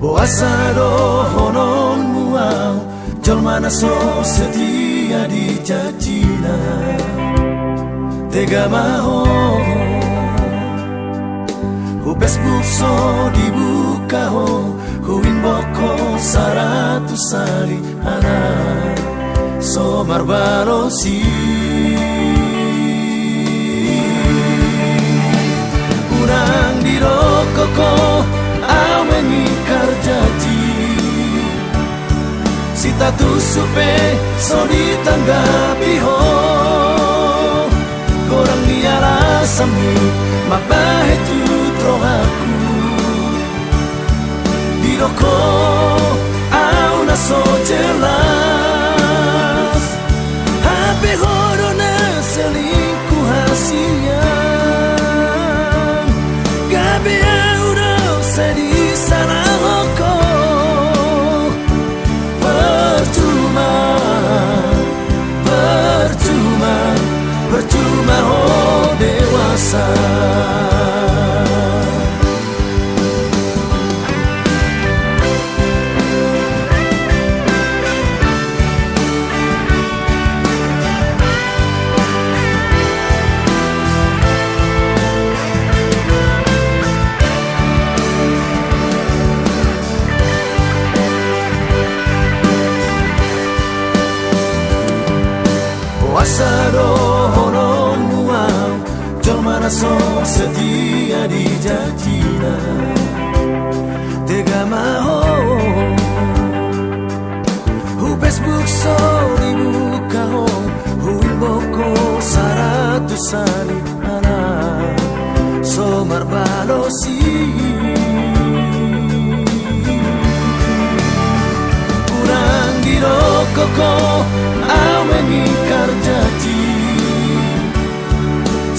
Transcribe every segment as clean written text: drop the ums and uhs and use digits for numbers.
Boasa do honon muau Jolmana so setia di jajina Tega maho Hu Facebook so dibuka ho Huin boko saratu sari ana So marbalosi Urang di rokoko Au mengingkar janji Sita tu supe so ditanggapi ho Korang niara sami mabahe tu trohaku Diroko au na so jelas Hape horo na selingkuh hasian Gabe au na sedih salah hoko Percuma oh dewasa Puasa do honon muau Jolmana so setia di jajina Tega maho Hu Facebook so dibuka ho Hu boko saratu sani ana So marbalosi Urang di rokoko Au mengingkar janji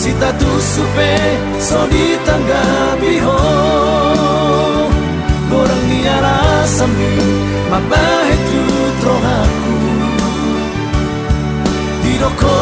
Sita tu supe so ditanggapi ho Korang niara sami mabahe tu trohaku Diroko